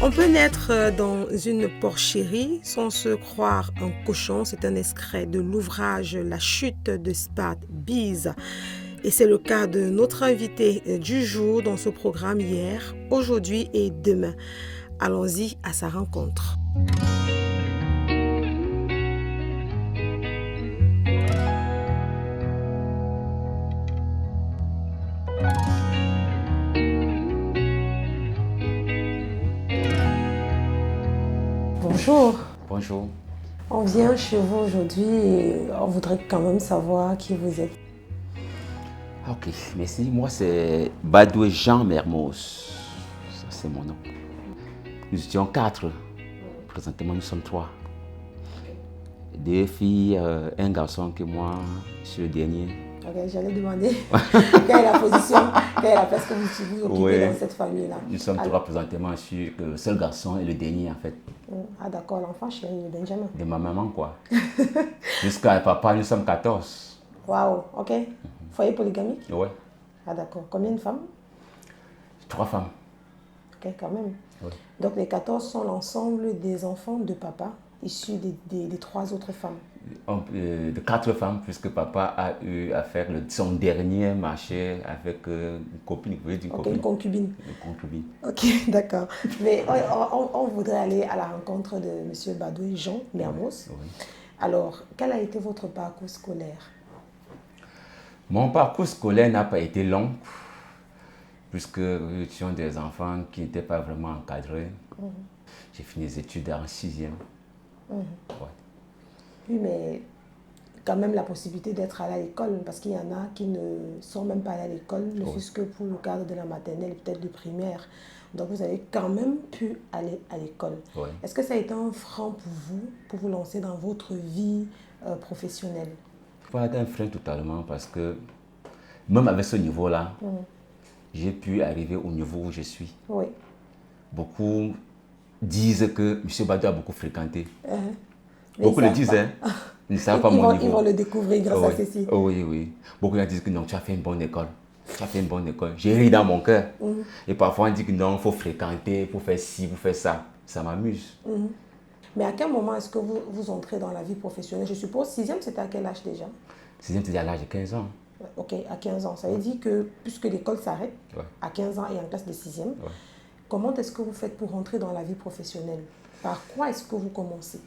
On peut naître dans une porcherie sans se croire un cochon. C'est un extrait de l'ouvrage La chute de Spade Bise. Et c'est le cas de notre invité du jour dans ce programme hier, aujourd'hui et demain. Allons-y à sa rencontre. Bonjour. Bonjour. On vient chez vous aujourd'hui et on voudrait quand même savoir qui vous êtes. Ok, merci. Moi, c'est Badoué Jean Mermoz. Ça, c'est mon nom. Nous étions 4. Présentement, nous sommes 3. 2 filles, un garçon que moi, je suis le dernier. Ok, j'allais demander quelle est la position, quelle est la place que vous occupez dans cette famille-là. Nous sommes 3 présentement. Je suis le seul garçon et le dernier, en fait. Ah d'accord, l'enfant chéri de Benjamin. De ma maman, quoi. Jusqu'à papa, nous sommes 14. Waouh, ok. Foyer polygamique? Ouais. Ah d'accord. Combien de femmes? 3 femmes. Ok, quand même. Ouais. Donc les 14 sont l'ensemble des enfants de papa, issus des 3 autres femmes. De 4 femmes, puisque papa a eu à faire son dernier marché avec une copine. Vous voulez dire une copine? Une concubine. Une concubine. Ok, d'accord. Mais on voudrait aller à la rencontre de M. Badoué Jean Mermoz. Oui. Alors, quel a été votre parcours scolaire? Mon parcours scolaire n'a pas été long, puisque nous étions des enfants qui n'étaient pas vraiment encadrés. J'ai fini les études en 6e. Ouais. Oui, mais quand même la possibilité d'être allé à l'école, parce qu'il y en a qui ne sont même pas allés à l'école, ne fût-ce que pour le cadre de la maternelle et peut-être de primaire. Donc vous avez quand même pu aller à l'école. Ouais. Est-ce que ça a été un frein pour vous lancer dans votre vie professionnelle? Pas un frein totalement, parce que même avec ce niveau-là, j'ai pu arriver au niveau où je suis. Oui. Beaucoup disent que M. Badou a beaucoup fréquenté. Mais Beaucoup le disent, hein. Ils ne savent pas mon niveau. Ils vont le découvrir grâce à ceci. Oui, oui. Beaucoup disent que non, tu as fait une bonne école. Tu as fait une bonne école. J'ai ri dans mon cœur. Et parfois on dit que non, il faut fréquenter, il faut faire ci, il faut faire ça. Ça m'amuse. Mais à quel moment est-ce que vous entrez dans la vie professionnelle? Je suppose 6e, c'était à quel âge déjà? 6e, c'était à l'âge de 15 ans. Ok, à 15 ans. Ça veut dire que puisque l'école s'arrête, Ouais. à 15 ans et en classe de 6e, comment est-ce que vous faites pour rentrer dans la vie professionnelle? Par quoi est-ce que vous commencez?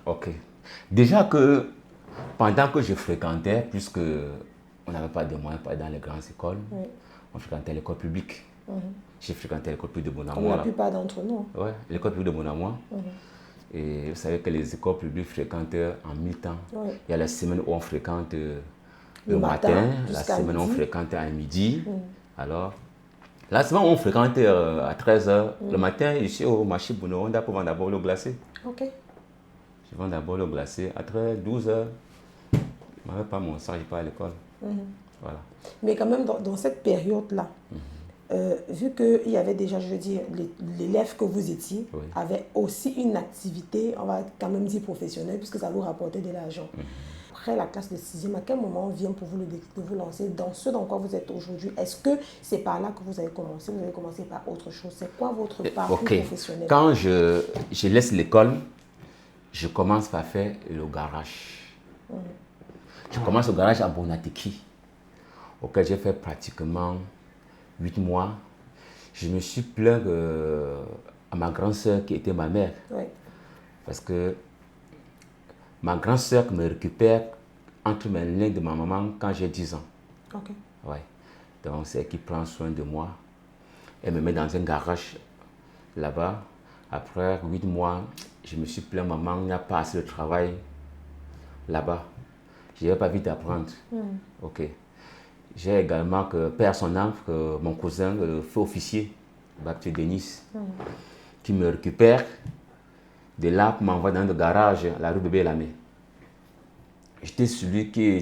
Ok. Déjà que pendant que je fréquentais, puisque on n'avait pas de moyens pour aller dans les grandes écoles, on fréquentait l'école publique. J'ai fréquenté l'école publique de Comme Bonamois. la plupart d'entre nous. Oui, l'école publique de Bonamois. Et vous savez que les écoles publiques fréquentent en mi-temps. Oui. Il y a la semaine où on fréquente Le matin, la jusqu'à semaine où on midi. fréquente à midi. Alors, la semaine où on fréquente à 13h, le matin, ici au marché Bono-Honda pour vendre d'abord le glacé. Ok. Je vends d'abord le glacé. À 13h, 12h, je ne m'avais pas mon sang, je n'ai pas à l'école. Voilà. Mais quand même, dans cette période-là, vu qu'il y avait déjà, je veux dire, l'élève que vous étiez avait aussi une activité, on va quand même dire professionnelle, puisque ça vous rapportait de l'argent. Après la classe de 6e, à quel moment on vient pour vous de vous lancer dans ce dans quoi vous êtes aujourd'hui? Est-ce que c'est par là que vous avez commencé? Vous avez commencé par autre chose? C'est quoi votre parcours professionnel? Quand je laisse l'école, je commence par faire le garage. Je commence au garage à Bonatiki, auquel j'ai fait pratiquement 8 mois. Je me suis plaint à ma grande sœur qui était ma mère. Oui. Parce que ma grande sœur me récupère entre mes mains de ma maman quand j'ai 10 ans. Ok. Ouais. Donc c'est elle qui prend soin de moi. Elle me met dans un garage là-bas. Après 8 mois, je me suis plaint, maman, il n'y a pas assez de travail là-bas. Je n'avais pas envie d'apprendre. Ok. J'ai également que père son âme, que mon cousin, le feu officier, Baptiste Denis, qui me récupère de là pour m'envoyer dans le garage, la rue Bébé Lamé. J'étais celui qui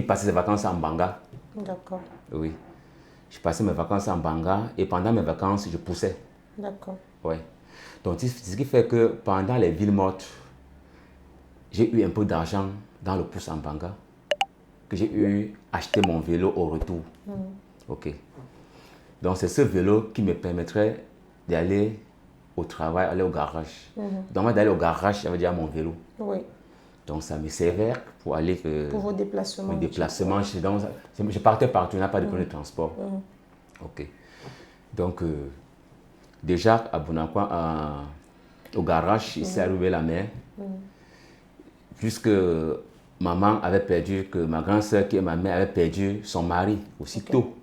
passait ses vacances en Banga. D'accord. Oui. Je passais mes vacances en Banga et pendant mes vacances, je poussais. D'accord. Oui. Donc, ce qui fait que pendant les villes mortes, j'ai eu un peu d'argent dans le pouce en Banga, que j'ai eu acheter mon vélo au retour. Ok. Donc, c'est ce vélo qui me permettrait d'aller au travail, aller au garage. Donc, moi, d'aller au garage, j'avais déjà mon vélo. Oui. Donc, ça me servait pour aller... pour vos déplacements. Mes déplacements. Je partais partout, il n'y a pas de problème de transport. OK. Donc, déjà, à Bonacqua, au garage, il s'est arrivé la mer. Puisque maman avait perdu, que ma grande soeur qui est ma mère avait perdu son mari aussitôt.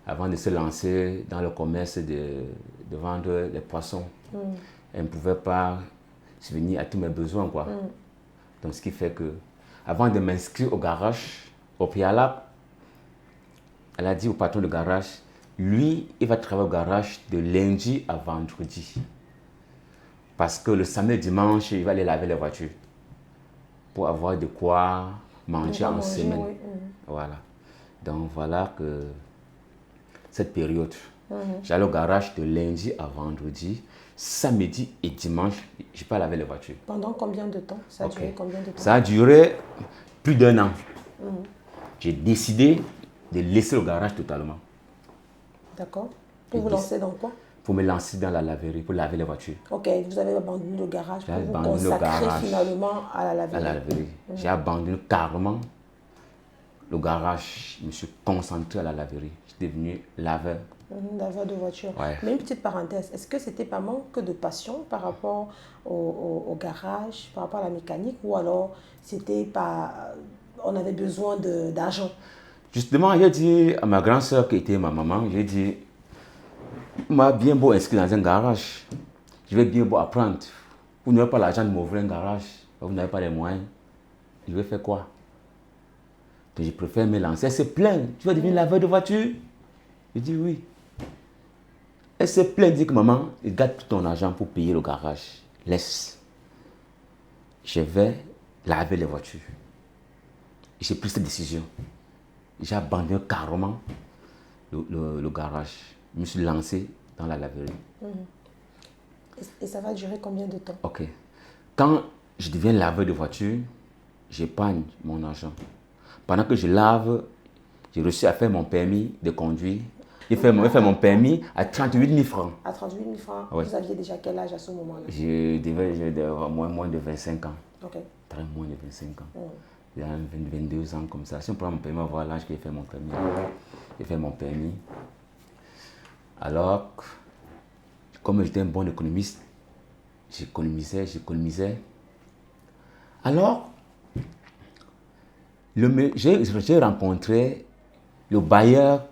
Avant de se lancer dans le commerce de vendre les poissons. Elle ne pouvait pas subvenir à tous mes besoins, quoi. Donc, ce qui fait que, avant de m'inscrire au garage, au préalable, elle a dit au patron du garage, lui, il va travailler au garage de lundi à vendredi. Parce que le samedi et dimanche, il va aller laver les voitures. Pour avoir de quoi manger en semaine. Oui. Voilà. Donc, voilà que cette période. J'allais au garage de lundi à vendredi. Samedi et dimanche, je peux laver les voitures. Pendant combien de temps? Ça a duré combien de temps? Ça a duré plus d'1 an. J'ai décidé de laisser le garage totalement. D'accord. Pour vous lancer dans quoi? Pour me lancer dans la laverie, pour laver les voitures. Ok, vous avez abandonné le garage pour vous consacrer finalement à la laverie. À la laverie. J'ai abandonné carrément le garage. Je me suis concentré à la laverie. Je suis devenu laveur. Laveur de voiture. Ouais. Mais une petite parenthèse, est-ce que c'était pas manque de passion par rapport au garage, par rapport à la mécanique, ou alors c'était pas, on avait besoin d'argent? Justement, j'ai dit à ma grande soeur qui était ma maman, j'ai dit, m'a bien beau inscrire dans un garage, je vais bien beau apprendre. Vous n'avez pas l'argent de m'ouvrir un garage, vous n'avez pas les moyens, je vais faire quoi? Donc je préfère me lancer. Elle se plaint, tu vas devenir laveur de voiture? Je dis oui. Elle se plaint, elle dit que maman, il garde tout ton argent pour payer le garage. Laisse. Je vais laver les voitures. J'ai pris cette décision. J'ai abandonné carrément le garage. Je me suis lancé dans la laverie. Et ça va durer combien de temps? Ok. Quand je deviens laveur de voiture, j'épargne mon argent. Pendant que je lave, j'ai réussi à faire mon permis de conduire. J'ai fait mon permis à 38 000 francs. À 38 000 francs, oui. Vous aviez déjà quel âge à ce moment-là? Je devais avoir moins de 25 ans. Ok. Très moins de 25 ans. Il y a 22 ans comme ça. Si on prend mon permis, on va voir l'âge que j'ai fait mon permis. J'ai fait mon permis. Alors, comme j'étais un bon économiste, j'économisais. Alors, j'ai rencontré le bailleur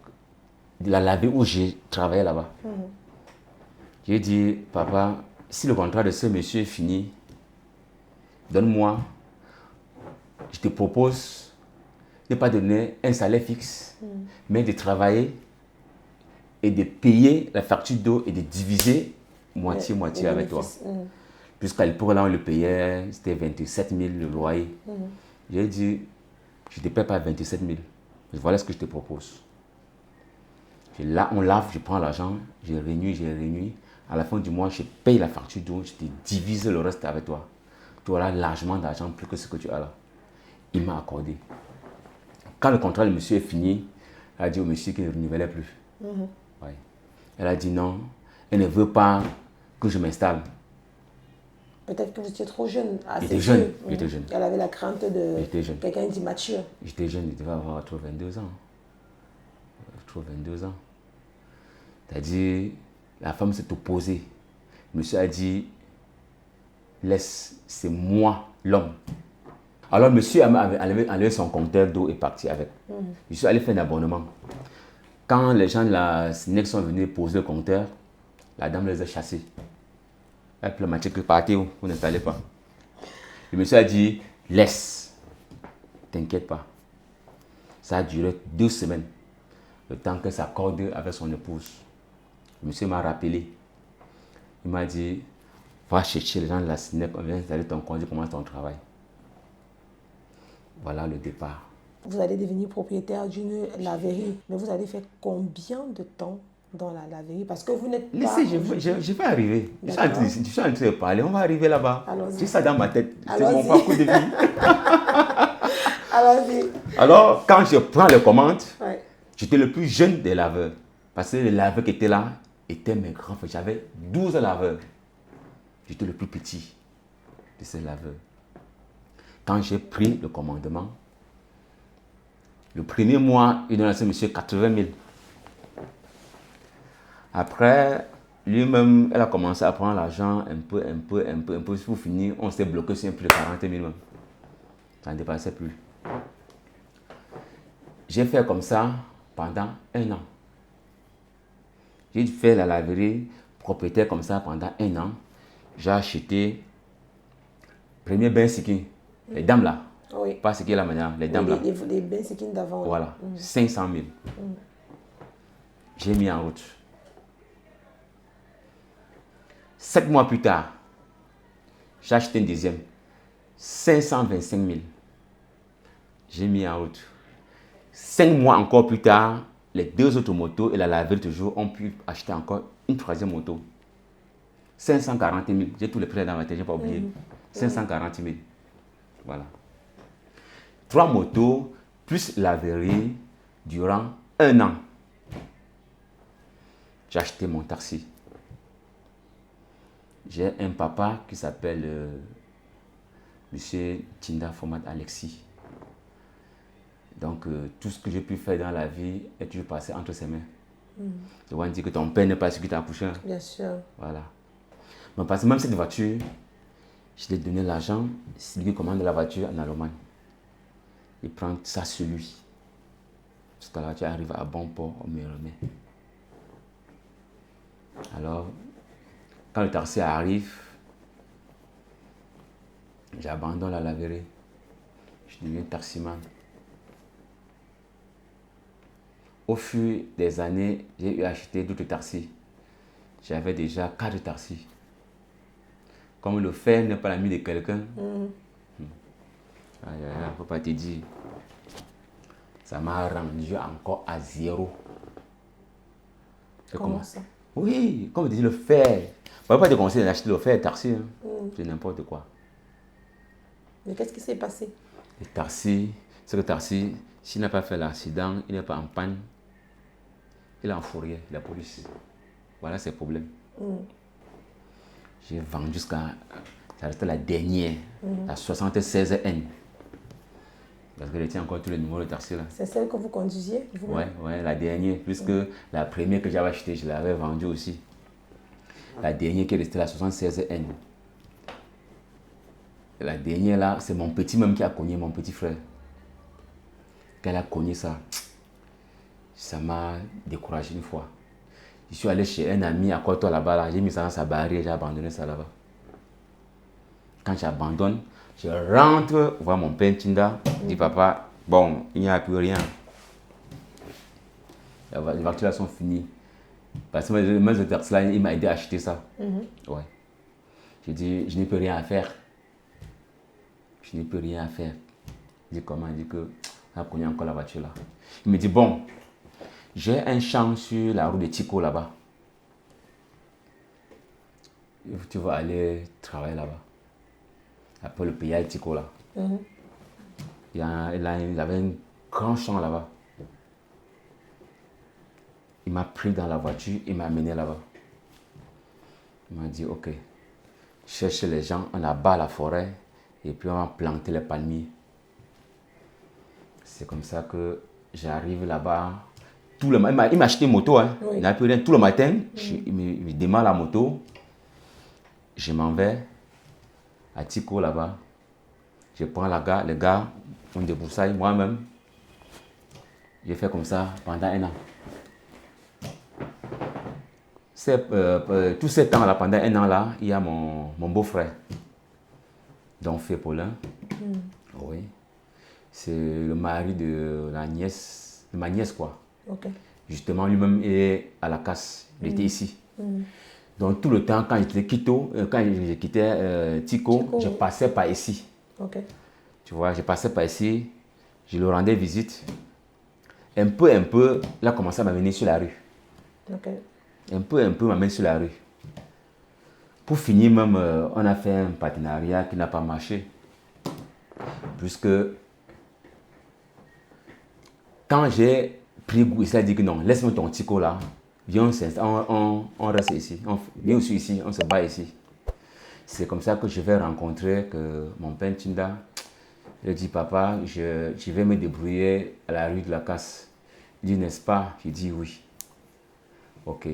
de la laverie où j'ai travaillé là-bas. J'ai dit, papa, si le contrat de ce monsieur est fini, donne-moi, je te propose de ne pas donner un salaire fixe, mais de travailler et de payer la facture d'eau et de diviser moitié avec toi. Puisqu'à l'époque, là, on le payait, c'était 27 000 le loyer. J'ai dit, je ne te paie pas 27 000. Voilà ce que je te propose. Là, on lave, je prends l'argent, je réunis. À la fin du mois, je paye la facture d'eau, je te divise le reste avec toi. Tu auras largement d'argent, plus que ce que tu as là. Il m'a accordé. Quand le contrat du monsieur est fini, elle a dit au monsieur qu'il ne renouvelait plus. Ouais. Elle a dit non, elle ne veut pas que je m'installe. Peut-être que vous étiez trop jeune. J'étais jeune. Elle avait la crainte de quelqu'un d'immature. J'étais jeune, je devais avoir trop 22 ans. Trop 22 ans. C'est-à-dire, la femme s'est opposée. Le monsieur a dit, laisse, c'est moi l'homme. Alors, monsieur a enlevé son compteur d'eau et parti avec. Je suis allé faire un abonnement. Quand les gens de la SNEC sont venus poser le compteur, la dame les a chassés. Elle a matriculé, partez où? Vous n'installez pas. Le monsieur a dit, laisse, t'inquiète pas. Ça a duré 2 semaines, le temps qu'elle s'accorde avec son épouse. Le monsieur m'a rappelé. Il m'a dit, va chercher les gens de la SNEC, on vient installer ton compte, commence ton travail. Voilà le départ. Vous allez devenir propriétaire d'une laverie, mais vous allez faire combien de temps dans la laverie? Parce que vous n'êtes pas... Laissez, je vais arriver. Je suis en train de parler, on va arriver là-bas. J'ai ça dans ma tête. C'est mon parcours de vie. Allons-y. Alors, quand je prends les commandes, j'étais le plus jeune des laveurs. Parce que les laveurs qui étaient là, étaient mes grands frères. J'avais 12 laveurs. J'étais le plus petit de ces laveurs. Quand j'ai pris le commandement, le premier mois, il donnait à ce monsieur 80 000. Après, lui-même, elle a commencé à prendre l'argent un peu. Pour finir, on s'est bloqué sur plus de 40 000 même. Ça ne dépassait plus. J'ai fait comme ça pendant 1 an. J'ai fait la laverie propriétaire comme ça pendant 1 an. J'ai acheté premier bain skin, les dames là. Oui. Pas ce qui est là maintenant, les dames là. Les bains skin d'avant. Voilà, 500 000. J'ai mis en route. 7 mois plus tard, j'ai acheté un deuxième. 525 000. J'ai mis en route. 5 mois encore plus tard, les 2 autres motos et la laverie toujours ont pu acheter encore une 3e moto. 540 000. J'ai tous les prêts dans ma tête, je n'ai pas oublié. 540 000. Voilà. 3 motos plus laverie durant 1 an. J'ai acheté mon taxi. J'ai un papa qui s'appelle Monsieur Tinda Format Alexis. Donc, tout ce que j'ai pu faire dans la vie est toujours passé entre ses mains. Je vais dire que ton père n'est pas celui qui t'a accouché. Bien sûr. Voilà. Mais parce que même cette voiture, je lui ai donné l'argent, c'est lui qui commande la voiture en Allemagne. Il prend ça sur lui. Parce que la voiture arrive à bon port, on me remet. Alors, quand le taxi arrive, j'abandonne la laverie. Je deviens taximan. Au fur des années, j'ai eu acheté d'autres taxis. J'avais déjà 4 taxis. Comme le fer n'est pas l'ami de quelqu'un, il ne faut pas te dire. Ça m'a rendu encore à 0. Comment ça? Oui, comme je dis, le fer. Je ne vais pas te conseiller d'acheter le fer taxi. C'est n'importe quoi. Mais qu'est-ce qui s'est passé? Le taxi, c'est que le taxi, s'il n'a pas fait l'accident, il n'est pas en panne, il est en fourrière, la police. Voilà ses problèmes. J'ai vendu jusqu'à, ça restait la dernière, la 76N. Parce que je tiens encore tous les numéros de taxi là. C'est celle que vous conduisiez vous-même? Ouais, la dernière, puisque la première que j'avais achetée, je l'avais vendue aussi. La dernière qui est restée la 76N. La dernière là, c'est mon petit même qui a cogné, mon petit frère. Quand elle a cogné ça, ça m'a découragé une fois. Je suis allé chez un ami à Koto là-bas, là, j'ai mis ça dans sa barrière, j'ai abandonné ça là-bas. Quand j'abandonne, je rentre voir mon père Tinda, je dis papa, bon, il n'y a plus rien. Les voitures là sont finies. Parce que même ce taxi là, il m'a aidé à acheter ça. Ouais. Je dis, je n'ai plus rien à faire. Je n'ai plus rien à faire. Je dis comment? Il dit que on a connu encore la voiture là. Il me dit bon, j'ai un champ sur la route de Tico là-bas. Tu vas aller travailler là-bas. Après le pays à Tico là. Il avait un grand champ là-bas. Il m'a pris dans la voiture, il m'a amené là-bas. Il m'a dit ok, cherche les gens, on abat la forêt et puis on va planter les palmiers. C'est comme ça que j'arrive là-bas. Il m'a acheté une moto, hein. Il n'a plus rien. Tout le matin, il me démarre la moto. Je m'en vais à Tico là-bas. Je prends les gars, on débroussaille moi-même. J'ai fait comme ça pendant 1 an. Tout ce temps-là, pendant 1 an là, il y a mon beau-frère, donc Fé Paulin. Oui. C'est le mari de la nièce, de ma nièce quoi. Okay. Justement, lui-même est à la casse. Il était ici. Donc tout le temps, quand je quittais Tico, je passais par ici. Okay. Tu vois, je passais par ici, je le rendais visite. Un peu, il a commencé à m'amener sur la rue. Okay. Un peu, il m'amène sur la rue. Pour finir même, on a fait un partenariat qui n'a pas marché. Puisque quand j'ai pris goût, il s'est dit que non, laisse-moi ton Tico là, viens, on reste ici. Viens aussi ici, on se bat ici. C'est comme ça que je vais rencontrer que mon père Tinda. Je dis, papa, je vais me débrouiller à la rue de la Casse. Il dit, n'est-ce pas? Je dis, oui. Ok.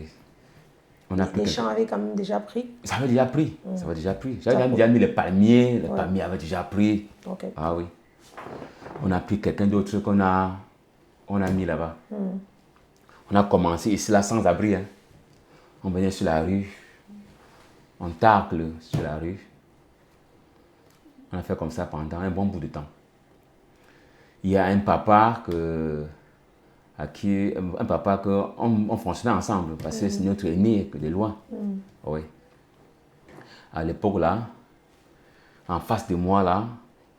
Les champs avaient quand même déjà pris? Ça avait déjà pris. Ça avait déjà pris. J'avais déjà mis les palmiers. Les palmiers avaient déjà pris. Okay. Ah oui. On a pris quelqu'un d'autre qu'on a mis là-bas. On a commencé ici là sans abri. Hein. On venait sur la rue. On tacle sur la rue. On a fait comme ça pendant un bon bout de temps. Il y a un papa on fonctionnait ensemble parce que c'est notre aîné de loin. Oui. À l'époque là, en face de moi là,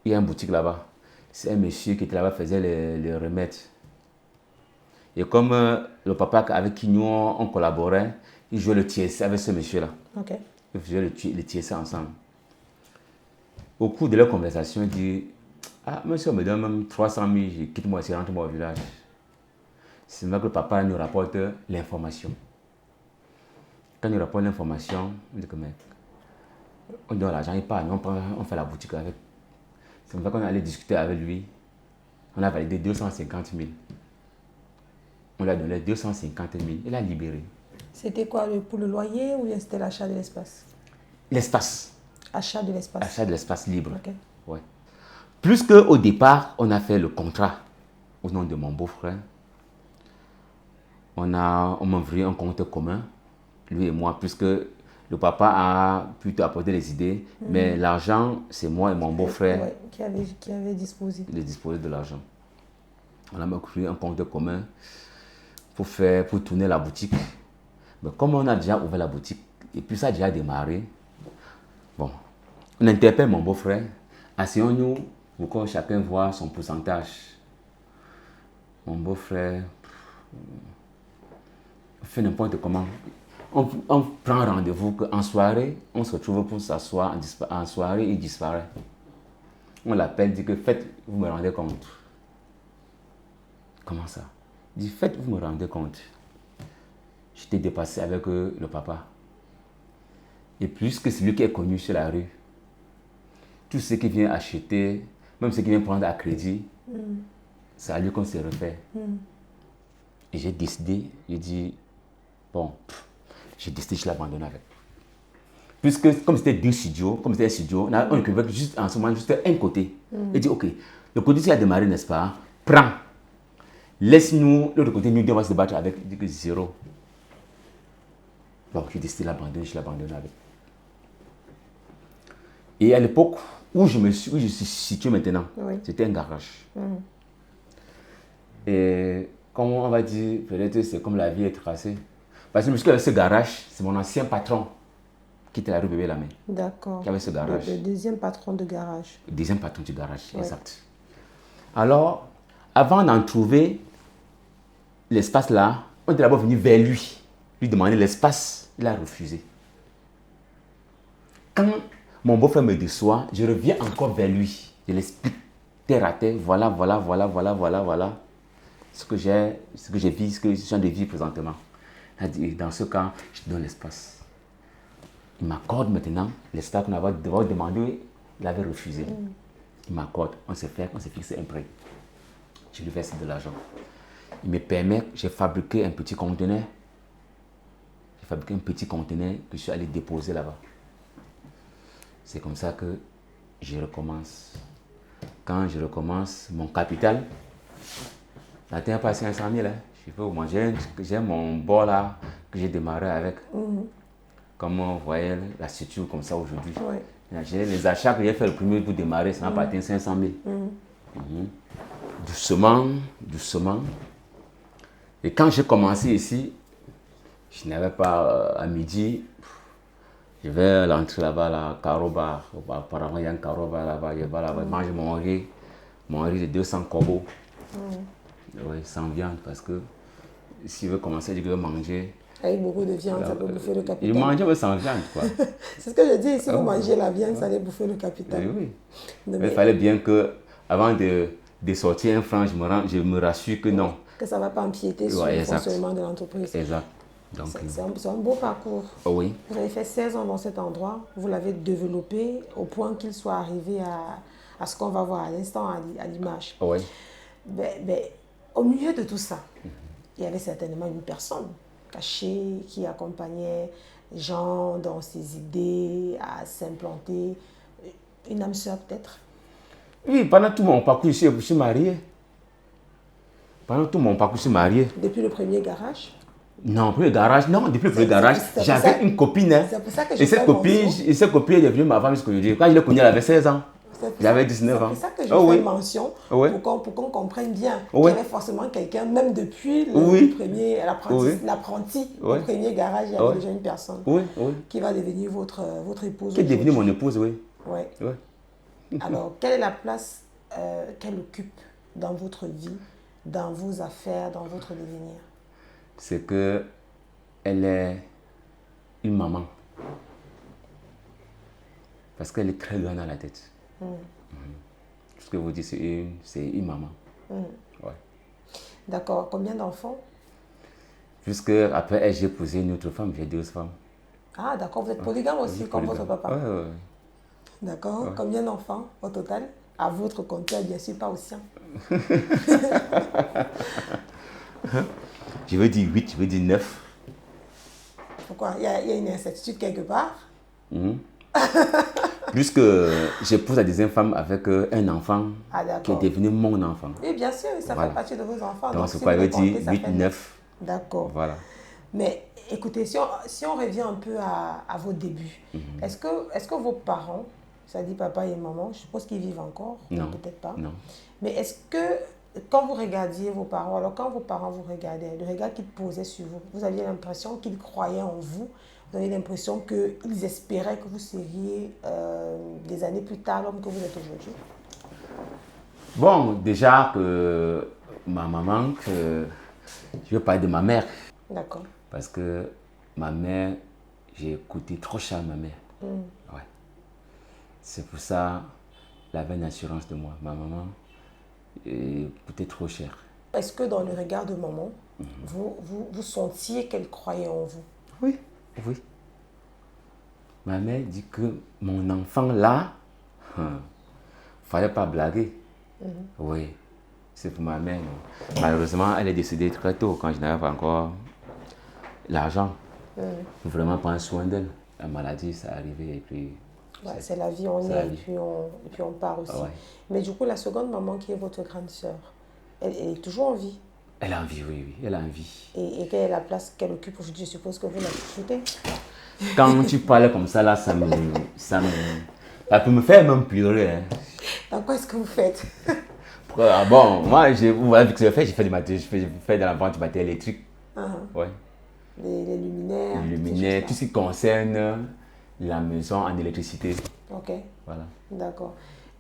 il y a une boutique là-bas. C'est un monsieur qui était là-bas, faisait les remèdes. Et comme le papa avec qui nous on collaborait, il jouait le tiercé avec ce monsieur-là. Okay. Ils faisaient le tiercé ensemble. Au cours de leur conversation, il dit, ah, monsieur, on me donne même 300 000, je quitte moi ici, rentre-moi au village. C'est là que le papa nous rapporte l'information. Quand il nous rapporte l'information, il dit que mec, on donne l'argent, il part, on fait la boutique avec. C'est comme ça qu'on allait discuter avec lui. On a validé 250 000. On lui a donné 250 000. Il a libéré. C'était quoi, pour le loyer ou bien c'était l'achat de l'espace? L'espace. Achat de l'espace. Achat de l'espace libre. Okay. Ouais. Plus qu'au départ, on a fait le contrat au nom de mon beau-frère. On m'a ouvert un compte commun, lui et moi, puisque le papa a plutôt apporté les idées, mais l'argent, c'est moi et mon beau-frère qui avait disposé. De l'argent. On a créé un compte commun pour tourner la boutique. Mais comme on a déjà ouvert la boutique, et puis ça a déjà démarré, bon, on interpelle mon beau-frère, asseyons-nous pour que chacun voit son pourcentage. Mon beau-frère fait n'importe comment. On prend rendez-vous qu'en soirée, on se retrouve pour s'asseoir, en soirée, il disparaît. On l'appelle, dit que faites, vous me rendez compte. Comment ça? Il dit, faites, vous me rendez compte. J'étais dépassé avec le papa. Et puisque c'est lui qui est connu sur la rue, tout ce qui vient acheter, même ce qui vient prendre à crédit, c'est à lui qu'on se refait. Et j'ai décidé, j'ai dit, bon, j'ai décidé, je l'abandonne avec. Puisque comme c'était deux studios, on occupait juste en ce moment juste un côté. J'ai dit, ok, le côté qui a démarré, n'est-ce pas, prends. Laisse-nous, l'autre côté, nous on va se battre avec zéro. Bon, j'ai décidé de l'abandonner, je l'abandonne avec. Et à l'époque où je suis situé maintenant, c'était un garage. Et comme on va dire, peut-être c'est comme la vie est tracée. Parce que ce garage, c'est mon ancien patron qui était à la rue Bébé Lamé. D'accord. Qui avait ce garage. Le deuxième patron de garage. Le deuxième patron du garage, exact. Alors, avant d'en trouver l'espace là, on est d'abord venu vers lui demander l'espace, il a refusé. Quand mon beau-frère me déçoit, je reviens encore vers lui. Je l'explique terre à terre, voilà. Ce que j'ai vu, ce que je suis en train de vivre présentement. Il a dit, dans ce cas, je te donne l'espace. Il m'accorde maintenant l'espace qu'on avait demandé, il avait refusé. Il m'accorde, on s'est fixé un prix. Je lui verse de l'argent. Il me permet, j'ai fabriqué un petit conteneur. Que je suis allé déposer là-bas. C'est comme ça que je recommence. Quand je recommence, mon capital n'atteint pas 500 000. Hein. Je peux vous manger, j'ai mon bord là que j'ai démarré avec. Comme vous voyez la structure comme ça aujourd'hui. J'ai les achats que j'ai fait le premier pour démarrer, ça n'a pas atteint 500 000. Doucement. Et quand j'ai commencé ici, je n'avais pas à midi. Je vais à l'entrée là-bas, là, Caro Bar. Apparemment, il y a un Caro Bar là-bas. Je vais là-bas, manger mon riz de 200 kobos. Oui, sans viande, parce que si je veux commencer, je veux manger. Avec beaucoup de viande, ça peut bouffer le capital. Je mangeais mais sans viande, quoi. C'est ce que je dis, si vous mangez la viande, ça allait bouffer le capital. Oui. Mais il fallait bien que, avant de sortir un franc, je me rassure que non. Que ça ne va pas empiéter sur le fonctionnement de l'entreprise. Exact. C'est un beau parcours. Oh oui. Vous avez fait 16 ans dans cet endroit, vous l'avez développé au point qu'il soit arrivé à ce qu'on va voir à l'instant à l'image. Oh oui. Mais au milieu de tout ça, il y avait certainement une personne cachée qui accompagnait Jean dans ses idées à s'implanter. Une âme sœur peut-être? Oui, pendant tout mon parcours, je suis marié. Pendant tout mon parcours, je suis marié. Depuis le premier garage? Non, depuis le garage, non, depuis le premier garage, j'avais une copine. Hein. C'est pour ça que je et cette copine est devenue ma femme jusqu'aujourd'hui. Quand je l'ai connue, elle avait 16 ans. J'avais 19 ans. C'est pour ça que je fais mention, pour qu'on comprenne bien qu'il y avait forcément quelqu'un, même depuis le premier, l'apprenti, le premier garage, il y avait déjà une personne qui va devenir votre épouse. Qui est devenue mon épouse, oui. Alors, quelle est la place qu'elle occupe dans votre vie, dans vos affaires, dans votre devenir? C'est que elle est une maman. Parce qu'elle est très grande à la tête. Ce que vous dites, c'est une maman. Ouais. D'accord. Combien d'enfants? Jusque après elle, j'ai épousé une autre femme, j'ai 2 femmes. Ah, d'accord. Vous êtes polygame aussi, comme votre papa? Oui. D'accord. Combien d'enfants au total? À votre compteur, bien sûr, pas au sien. Je veux dire 8, je veux dire 9. Pourquoi? Il y a une incertitude quelque part? Plus que j'épouse la deuxième femme avec un enfant qui est devenu mon enfant. Oui, bien sûr, ça fait partie de vos enfants. Donc c'est quoi, je veux dire 8, 9. D'accord. Voilà. Mais écoutez, si on revient un peu à vos débuts, est-ce que vos parents, ça dit papa et maman, je suppose qu'ils vivent encore? Non. Peut-être pas. Non. Mais est-ce que quand vous regardiez vos parents, alors quand vos parents vous regardaient, le regard qu'ils posaient sur vous, vous aviez l'impression qu'ils croyaient en vous? Vous avez l'impression qu'ils espéraient que vous seriez des années plus tard l'homme que vous êtes aujourd'hui? Bon, déjà que ma maman, je vais parler de ma mère. D'accord. Parce que ma mère, j'ai coûté trop cher à ma mère. Ouais. C'est pour ça qu'elle avait une assurance de moi. Ma maman coûtait trop cher. Est-ce que dans le regard de maman, vous sentiez qu'elle croyait en vous? Oui. Oui. Ma mère dit que mon enfant là, fallait pas blaguer. Oui. C'est pour ma mère. Malheureusement, elle est décédée très tôt quand je n'avais pas encore l'argent. Pour vraiment prendre soin d'elle. La maladie, ça arrivé et puis... c'est la vie, on est et puis on part aussi. Mais du coup, la seconde maman qui est votre grande sœur, elle est toujours en vie? Elle a envie, oui, elle a envie. Et quelle est la place qu'elle occupe aujourd'hui? Je suppose que vous la chouchoutez. Quand tu parles comme ça, là, ça peut me faire même pleurer. Hein. Dans quoi est-ce que vous faites? Bon, moi, vous voyez, vu que j'ai fait de la vente du matériel électrique. Ouais. Les luminaires. Les luminaires, tout ce qui concerne la maison en électricité. Ok. Voilà. D'accord.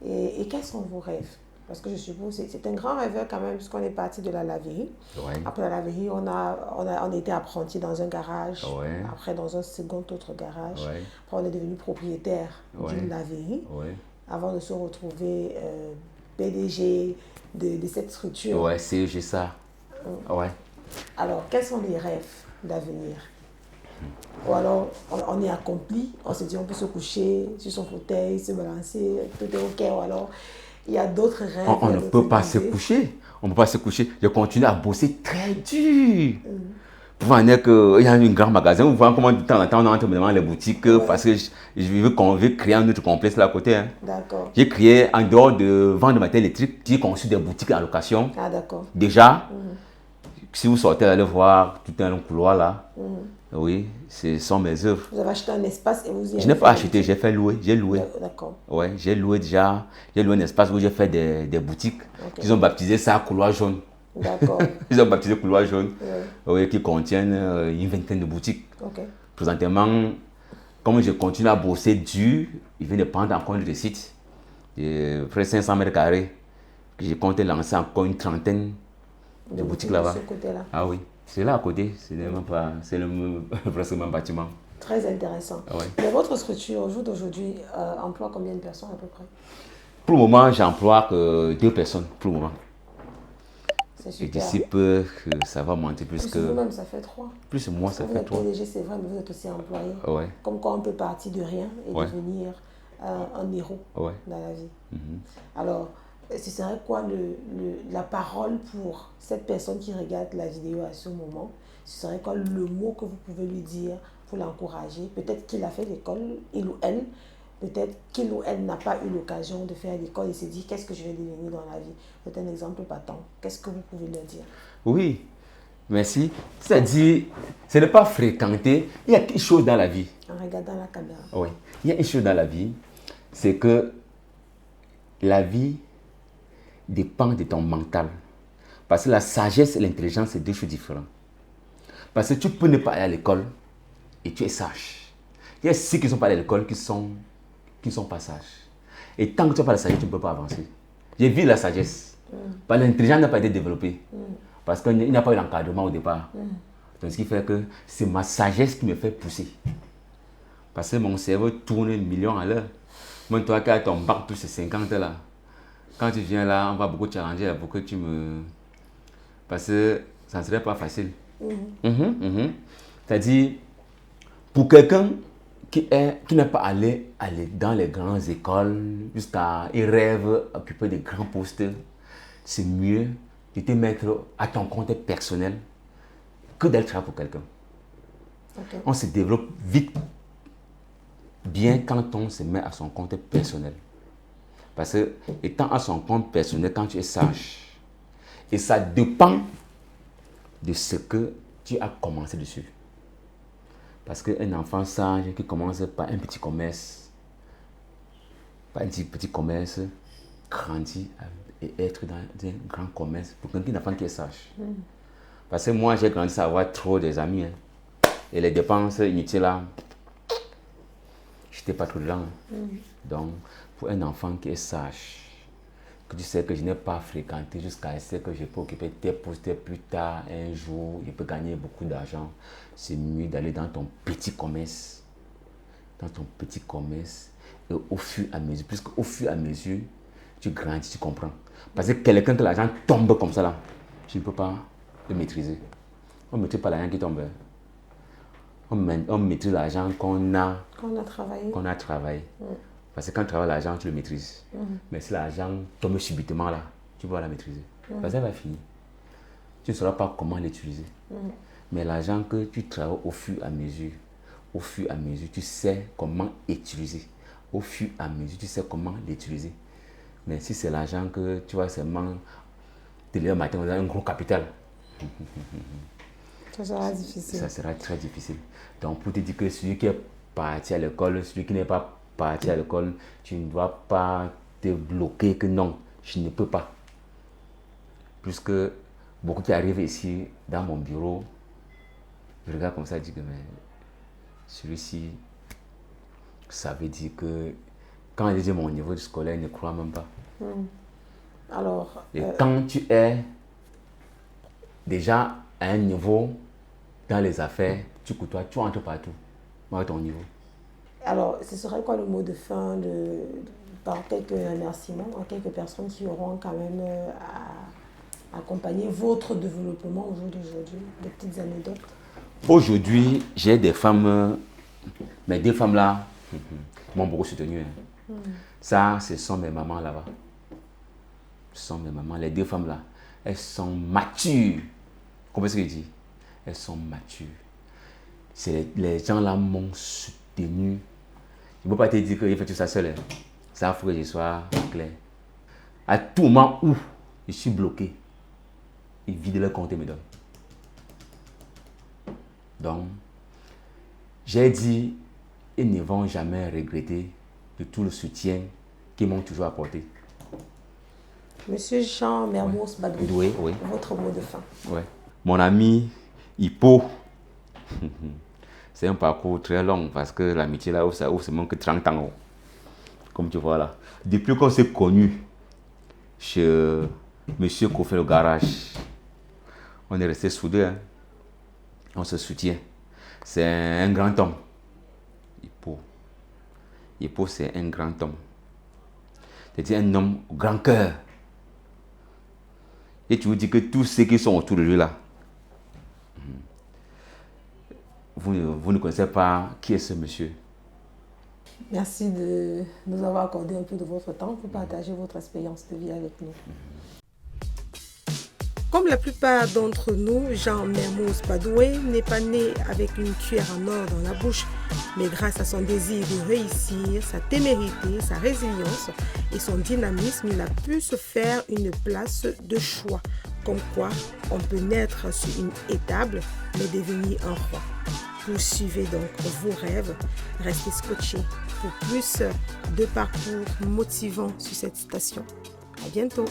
Et quels sont vos rêves? Parce que je suppose que c'est un grand rêveur quand même, puisqu'on est parti de la laverie. Après la laverie, on était apprenti dans un garage. Après, dans un autre garage. Après, on est devenu propriétaire d'une laverie. Avant de se retrouver PDG de cette structure. Ouais, c'est ça. Alors, quels sont les rêves d'avenir? Ou alors, on est accompli, on se dit on peut se coucher sur son fauteuil, se balancer, tout est ok. Ou alors, il y a d'autres rêves. On ne peut pas se coucher. On ne peut pas se coucher. Je continue à bosser très dur. Pour en dire qu'il y a un grand magasin. Vous voyez comment de temps en temps on entre devant les boutiques parce que je veux créer un autre complexe là à côté. Hein. D'accord. J'ai créé, en dehors de vendre de matériel électrique, j'ai conçu des boutiques en location. Ah d'accord. Déjà, si vous sortez, allez voir tout un long couloir là. Oui, ce sont mes œuvres. Vous avez acheté un espace et vous y avez... Je n'ai pas acheté, j'ai fait louer, j'ai loué. D'accord. Ouais, j'ai loué déjà, j'ai loué un espace où j'ai fait des boutiques. Ils ont baptisé ça couloir jaune. D'accord. Ils ont baptisé couloir jaune, qui contiennent une vingtaine de boutiques. Présentement, comme je continue à bosser dur, il vient de prendre encore une récite. Près de 500 mètres carrés. Je compte lancer encore une trentaine de boutiques là-bas. De ce côté-là. Ah oui. C'est là à côté, c'est presque le même bâtiment. Très intéressant. Mais votre structure, au jour d'aujourd'hui, emploie combien de personnes à peu près? Pour le moment, j'emploie que 2 personnes, pour le moment. Et d'ici peu, ça va monter plus que... vous-même, ça fait 3. Plus moi, ça fait 3. Vous êtes PDG, c'est vrai, mais vous êtes aussi employé. Ouais. Comme quoi on peut partir de rien et devenir un héros dans la vie. Alors, ce serait quoi la parole pour cette personne qui regarde la vidéo à ce moment? Ce serait quoi le mot que vous pouvez lui dire pour l'encourager? Peut-être qu'il a fait l'école, il ou elle. Peut-être qu'il ou elle n'a pas eu l'occasion de faire l'école et s'est dit qu'est-ce que je vais devenir dans la vie. C'est un exemple patent. Qu'est-ce que vous pouvez leur dire? Oui, merci. C'est-à-dire, ce n'est pas fréquenter. Il y a quelque chose dans la vie. En regardant la caméra. Oui, il y a une chose dans la vie, c'est que la vie dépend de ton mental. Parce que la sagesse et l'intelligence, c'est deux choses différentes. Parce que tu peux ne pas aller à l'école et tu es sage. Il y a ceux qui ne sont pas allés à l'école qui sont pas sages. Et tant que tu n'as pas la sagesse, tu ne peux pas avancer. J'ai vu la sagesse. Parce que l'intelligence n'a pas été développée. Parce qu'il n'y a pas eu l'encadrement au départ. Donc ce qui fait que c'est ma sagesse qui me fait pousser. Parce que mon cerveau tourne millions à l'heure. Même toi qui as ton bac tous ces 50 là. Quand tu viens là, on va beaucoup te challenger pour que tu me... Parce que ça ne serait pas facile. C'est-à-dire, pour quelqu'un qui n'est pas allé dans les grandes écoles, jusqu'à il rêve occuper de grands postes, c'est mieux de te mettre à ton compte personnel que d'aller travailler pour quelqu'un. On se développe vite, bien quand on se met à son compte personnel. Parce que étant à son compte personnel, quand tu es sage, et ça dépend de ce que tu as commencé dessus. Parce qu'un enfant sage qui commence par un petit commerce, grandit et être dans un grand commerce pour qu'un enfant qui est sage. Parce que moi, j'ai grandi à avoir trop des amis. Et les dépenses inutiles là, je n'étais pas trop dedans. Donc, pour un enfant qui est sage, que tu sais que je n'ai pas fréquenté jusqu'à ce que je peux occuper tes postes plus tard, un jour, je peux gagner beaucoup d'argent, c'est mieux d'aller dans ton petit commerce. Dans ton petit commerce, et au fur et à mesure, puisque au fur et à mesure, tu grandis, tu comprends. Parce que quelqu'un que l'argent tombe comme ça là, tu ne peux pas le maîtriser. On ne maîtrise pas l'argent qui tombe. On maîtrise l'argent qu'on a travaillé. Parce que quand tu travailles l'argent, tu le maîtrises. Mais si l'argent tombe subitement là, tu vas la maîtriser. Parce que ça va finir. Tu ne sauras pas comment l'utiliser. Mais l'argent que tu travailles au fur et à mesure, tu sais comment utiliser. Au fur et à mesure, tu sais comment l'utiliser. Mais si c'est l'argent que tu vas seulement te lever le matin dans un gros capital, ça sera difficile. Ça sera très difficile. Donc pour te dire que celui qui est parti à l'école, celui qui n'est pas parti à l'école, tu ne dois pas te bloquer que non, je ne peux pas. Puisque beaucoup qui arrivent ici dans mon bureau, je regarde comme ça et dis que mais celui-ci, ça veut dire que quand il dit mon niveau scolaire, il ne croit même pas. Alors, et quand tu es déjà à un niveau dans les affaires, tu entres partout avec ton niveau. Alors, ce serait quoi le mot de fin par quelques remerciements à quelques personnes qui auront quand même accompagné votre développement au jour d'aujourd'hui, des petites anecdotes? Aujourd'hui, j'ai des femmes, mes deux femmes là m'ont beaucoup soutenu. Ça, ce sont mes mamans là-bas. Ce sont mes mamans, les deux femmes là. Elles sont matures. Comment est-ce que je dis? Elles sont matures. Les gens là m'ont soutenu. Je ne peux pas te dire que j'ai fait tout ça seul. Ça faut que je sois clair. À tout moment où je suis bloqué, ils vident leur compte et me donnent. Donc, j'ai dit, ils ne vont jamais regretter de tout le soutien qu'ils m'ont toujours apporté. Monsieur Jean Mermoz Badou, votre mot de fin. Ouais. Mon ami Hippo, c'est un parcours très long parce que l'amitié là, ça ouvre seulement que 30 ans. Comme tu vois là. Depuis qu'on s'est connus chez Monsieur Kofel au garage, on est restés soudés. Hein. On se soutient. C'est un grand homme. Hippo, c'est un grand homme. C'est un homme au grand cœur. Et tu vous dis que tous ceux qui sont autour de lui là, vous ne connaissez pas qui est ce monsieur. Merci de nous avoir accordé un peu de votre temps pour partager votre expérience de vie avec nous. Comme la plupart d'entre nous, Jean Mermoz Badoué n'est pas né avec une cuillère en or dans la bouche, mais grâce à son désir de réussir, sa témérité, sa résilience et son dynamisme, il a pu se faire une place de choix. Comme quoi, on peut naître sur une étable, mais devenir un roi. Poursuivez donc vos rêves, restez scotchés pour plus de parcours motivants sur cette station. À bientôt.